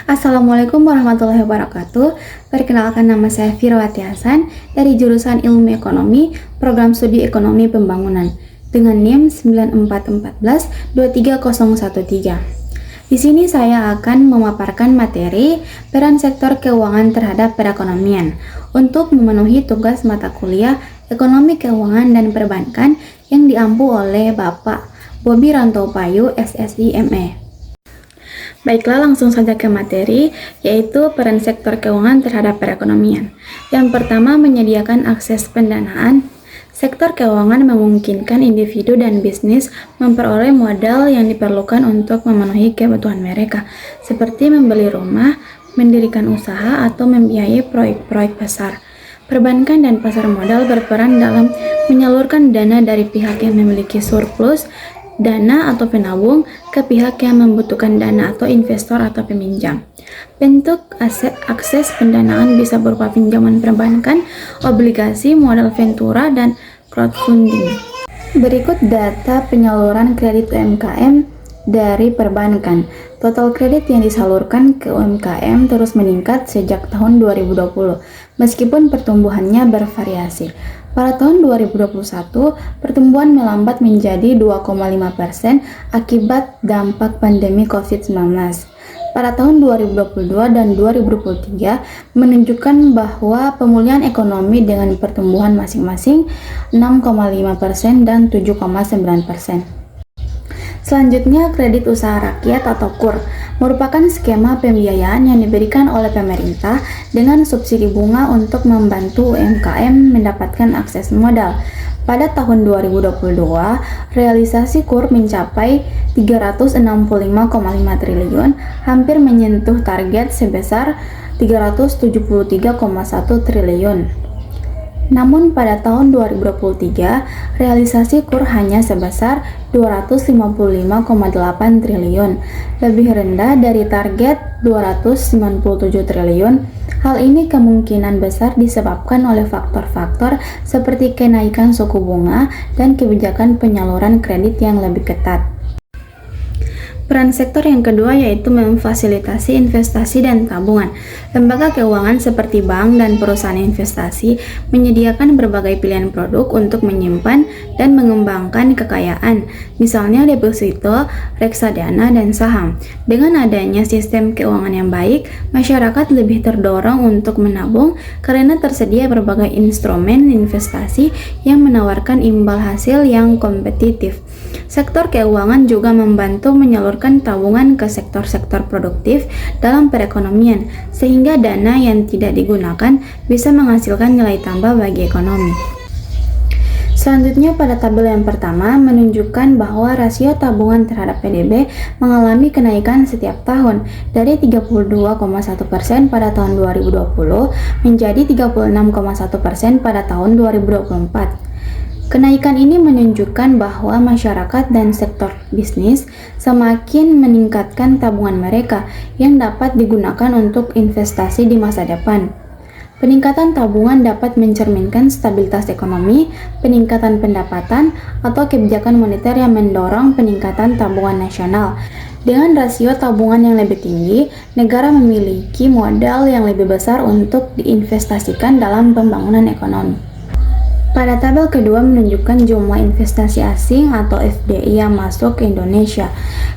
Assalamualaikum warahmatullahi wabarakatuh. Perkenalkan, nama saya Firawati Hasan dari jurusan Ilmu Ekonomi, Program Studi Ekonomi Pembangunan dengan NIM 9414-23013. Di sini saya akan memaparkan materi peran sektor keuangan terhadap perekonomian untuk memenuhi tugas mata kuliah Ekonomi Keuangan dan Perbankan yang diampu oleh Bapak Bobi Rantopayu, SSI ME. Baiklah, langsung saja ke materi, yaitu peran sektor keuangan terhadap perekonomian. Yang pertama, menyediakan akses pendanaan. Sektor keuangan memungkinkan individu dan bisnis memperoleh modal yang diperlukan untuk memenuhi kebutuhan mereka, seperti membeli rumah, mendirikan usaha, atau membiayai proyek-proyek besar. Perbankan dan pasar modal berperan dalam menyalurkan dana dari pihak yang memiliki surplus dana atau penabung ke pihak yang membutuhkan dana atau investor atau peminjam. Bentuk akses pendanaan bisa berupa pinjaman perbankan, obligasi, modal ventura, dan crowdfunding. Berikut data penyaluran kredit UMKM dari perbankan. Total kredit yang disalurkan ke UMKM terus meningkat sejak tahun 2020, meskipun pertumbuhannya bervariasi. Pada tahun 2021, pertumbuhan melambat menjadi 2,5% akibat dampak pandemi COVID-19. Pada tahun 2022 dan 2023 menunjukkan bahwa pemulihan ekonomi dengan pertumbuhan masing-masing 6,5% dan 7,9%. Selanjutnya, kredit usaha rakyat atau KUR merupakan skema pembiayaan yang diberikan oleh pemerintah dengan subsidi bunga untuk membantu UMKM mendapatkan akses modal. Pada tahun 2022, realisasi KUR mencapai 365,5 triliun, hampir menyentuh target sebesar 373,1 triliun. Namun pada tahun 2023, realisasi KUR hanya sebesar 255,8 triliun, lebih rendah dari target 297 triliun. Hal ini kemungkinan besar disebabkan oleh faktor-faktor seperti kenaikan suku bunga dan kebijakan penyaluran kredit yang lebih ketat. Peran sektor yang kedua yaitu memfasilitasi investasi dan tabungan. Lembaga keuangan seperti bank dan perusahaan investasi menyediakan berbagai pilihan produk untuk menyimpan dan mengembangkan kekayaan, misalnya deposito, reksadana, dan saham. Dengan adanya sistem keuangan yang baik, masyarakat lebih terdorong untuk menabung karena tersedia berbagai instrumen investasi yang menawarkan imbal hasil yang kompetitif. Sektor keuangan juga membantu menyalurkan tabungan ke sektor-sektor produktif dalam perekonomian, sehingga dana yang tidak digunakan bisa menghasilkan nilai tambah bagi ekonomi. Selanjutnya, pada tabel yang pertama menunjukkan bahwa rasio tabungan terhadap PDB mengalami kenaikan setiap tahun dari 32,1% pada tahun 2020 menjadi 36,1% pada tahun 2024. Kenaikan ini menunjukkan bahwa masyarakat dan sektor bisnis semakin meningkatkan tabungan mereka yang dapat digunakan untuk investasi di masa depan. Peningkatan tabungan dapat mencerminkan stabilitas ekonomi, peningkatan pendapatan, atau kebijakan moneter yang mendorong peningkatan tabungan nasional. Dengan rasio tabungan yang lebih tinggi, negara memiliki modal yang lebih besar untuk diinvestasikan dalam pembangunan ekonomi. Pada tabel kedua menunjukkan jumlah investasi asing atau FDI yang masuk ke Indonesia.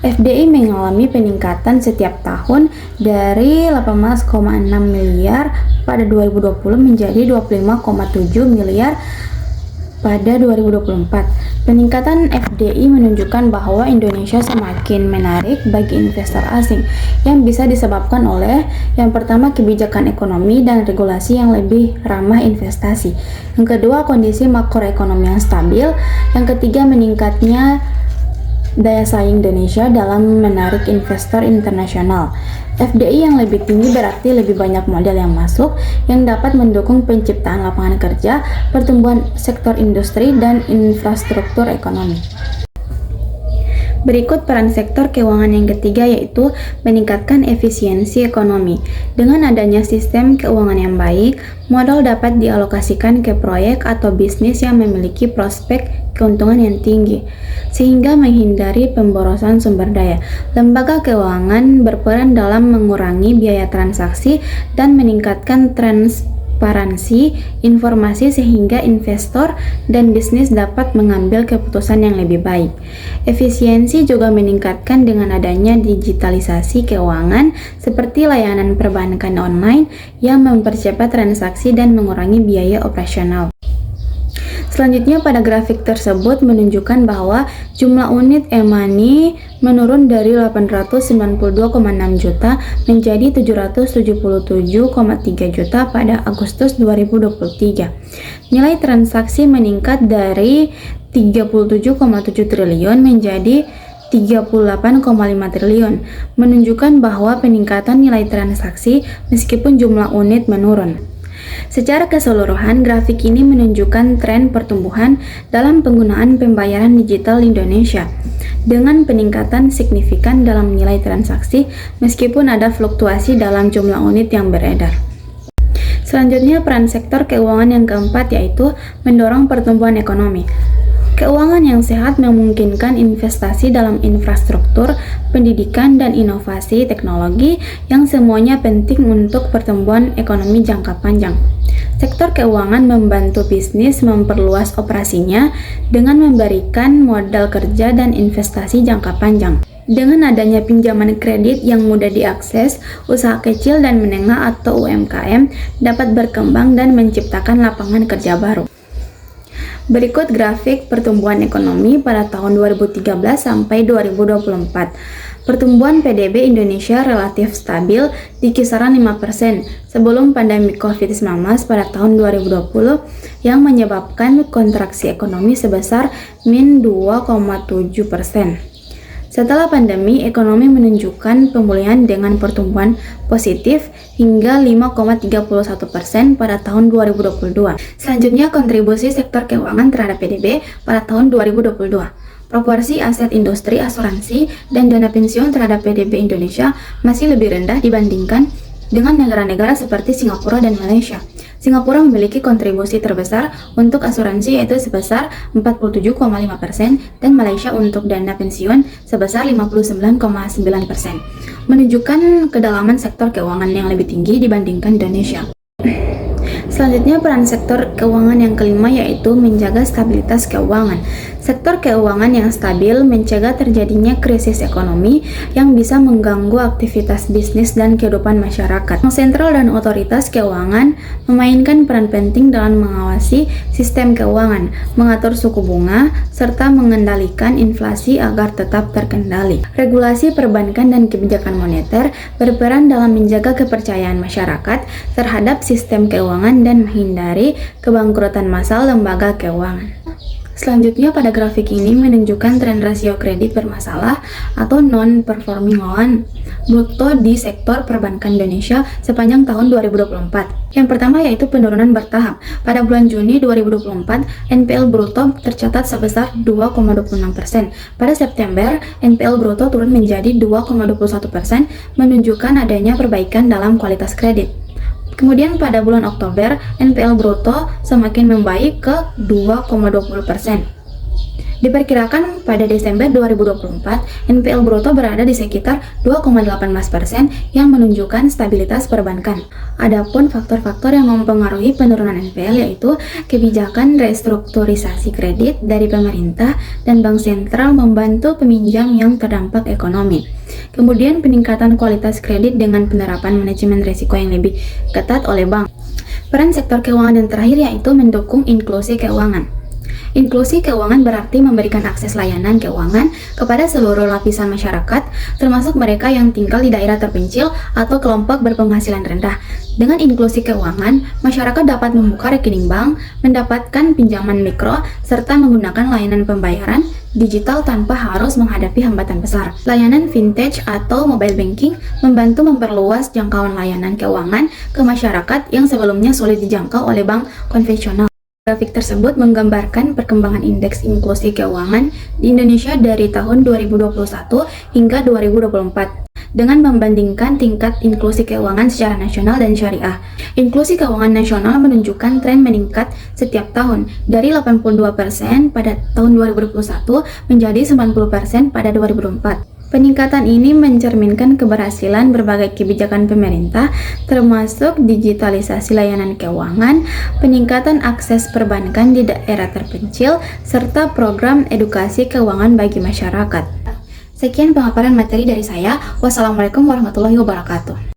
FDI mengalami peningkatan setiap tahun dari 18,6 miliar pada 2020 menjadi 25,7 miliar pada 2024. Peningkatan FDI menunjukkan bahwa Indonesia semakin menarik bagi investor asing yang bisa disebabkan oleh yang pertama, kebijakan ekonomi dan regulasi yang lebih ramah investasi. Yang kedua, kondisi makroekonomi yang stabil. Yang ketiga, meningkatnya daya saing Indonesia dalam menarik investor internasional. FDI yang lebih tinggi berarti lebih banyak modal yang masuk yang dapat mendukung penciptaan lapangan kerja, pertumbuhan sektor industri, dan infrastruktur ekonomi. Berikut peran sektor keuangan yang ketiga, yaitu meningkatkan efisiensi ekonomi. Dengan adanya sistem keuangan yang baik, modal dapat dialokasikan ke proyek atau bisnis yang memiliki prospek keuntungan yang tinggi, sehingga menghindari pemborosan sumber daya. Lembaga keuangan berperan dalam mengurangi biaya transaksi dan meningkatkan transparansi informasi sehingga investor dan bisnis dapat mengambil keputusan yang lebih baik. Efisiensi juga meningkatkan dengan adanya digitalisasi keuangan seperti layanan perbankan online yang mempercepat transaksi dan mengurangi biaya operasional. Selanjutnya, pada grafik tersebut menunjukkan bahwa jumlah unit e-money menurun dari 892,6 juta menjadi 777,3 juta pada Agustus 2023. Nilai transaksi meningkat dari 37,7 triliun menjadi 38,5 triliun, menunjukkan bahwa peningkatan nilai transaksi meskipun jumlah unit menurun. Secara keseluruhan, grafik ini menunjukkan tren pertumbuhan dalam penggunaan pembayaran digital di Indonesia, dengan peningkatan signifikan dalam nilai transaksi meskipun ada fluktuasi dalam jumlah unit yang beredar. Selanjutnya, peran sektor keuangan yang keempat yaitu mendorong pertumbuhan ekonomi. Keuangan yang sehat memungkinkan investasi dalam infrastruktur, pendidikan, dan inovasi teknologi yang semuanya penting untuk pertumbuhan ekonomi jangka panjang. Sektor keuangan membantu bisnis memperluas operasinya dengan memberikan modal kerja dan investasi jangka panjang. Dengan adanya pinjaman kredit yang mudah diakses, usaha kecil dan menengah atau UMKM dapat berkembang dan menciptakan lapangan kerja baru. Berikut grafik pertumbuhan ekonomi pada tahun 2013 sampai 2024. Pertumbuhan PDB Indonesia relatif stabil di kisaran 5% sebelum pandemi COVID-19 pada tahun 2020 yang menyebabkan kontraksi ekonomi sebesar min 2,7%. Setelah pandemi, ekonomi menunjukkan pemulihan dengan pertumbuhan positif hingga 5,31% pada tahun 2022. Selanjutnya, kontribusi sektor keuangan terhadap PDB pada tahun 2022. Proporsi aset industri asuransi dan dana pensiun terhadap PDB Indonesia masih lebih rendah dibandingkan dengan negara-negara seperti Singapura dan Malaysia. Singapura memiliki kontribusi terbesar untuk asuransi yaitu sebesar 47,5% dan Malaysia untuk dana pensiun sebesar 59,9%, menunjukkan kedalaman sektor keuangan yang lebih tinggi dibandingkan Indonesia. Selanjutnya, peran sektor keuangan yang kelima yaitu menjaga stabilitas keuangan. Sektor keuangan yang stabil mencegah terjadinya krisis ekonomi yang bisa mengganggu aktivitas bisnis dan kehidupan masyarakat. Bank sentral dan otoritas keuangan memainkan peran penting dalam mengawasi sistem keuangan, mengatur suku bunga, serta mengendalikan inflasi agar tetap terkendali. Regulasi perbankan dan kebijakan moneter berperan dalam menjaga kepercayaan masyarakat terhadap sistem keuangan dan menghindari kebangkrutan massal lembaga keuangan. Selanjutnya, pada grafik ini menunjukkan tren rasio kredit bermasalah atau non-performing loan bruto di sektor perbankan Indonesia sepanjang tahun 2024. Yang pertama yaitu penurunan bertahap. Pada bulan Juni 2024, NPL bruto tercatat sebesar 2,26%. Pada September, NPL bruto turun menjadi 2,21%, menunjukkan adanya perbaikan dalam kualitas kredit. Kemudian pada bulan Oktober, NPL bruto semakin membaik ke 2,20%. Diperkirakan pada Desember 2024, NPL bruto berada di sekitar 2,18% yang menunjukkan stabilitas perbankan. Adapun faktor-faktor yang mempengaruhi penurunan NPL yaitu kebijakan restrukturisasi kredit dari pemerintah dan bank sentral membantu peminjam yang terdampak ekonomi. Kemudian peningkatan kualitas kredit dengan penerapan manajemen risiko yang lebih ketat oleh bank. Peran sektor keuangan yang terakhir yaitu mendukung inklusi keuangan. Inklusi keuangan berarti memberikan akses layanan keuangan kepada seluruh lapisan masyarakat, termasuk mereka yang tinggal di daerah terpencil atau kelompok berpenghasilan rendah. Dengan inklusi keuangan, masyarakat dapat membuka rekening bank, mendapatkan pinjaman mikro, serta menggunakan layanan pembayaran digital tanpa harus menghadapi hambatan besar. Layanan fintech atau mobile banking membantu memperluas jangkauan layanan keuangan ke masyarakat yang sebelumnya sulit dijangkau oleh bank konvensional. Grafik tersebut menggambarkan perkembangan indeks inklusi keuangan di Indonesia dari tahun 2021 hingga 2024 dengan membandingkan tingkat inklusi keuangan secara nasional dan syariah. Inklusi keuangan nasional menunjukkan tren meningkat setiap tahun dari 82% pada tahun 2021 menjadi 90% pada 2024. Peningkatan ini mencerminkan keberhasilan berbagai kebijakan pemerintah, termasuk digitalisasi layanan keuangan, peningkatan akses perbankan di daerah terpencil, serta program edukasi keuangan bagi masyarakat. Sekian pemaparan materi dari saya. Wassalamualaikum warahmatullahi wabarakatuh.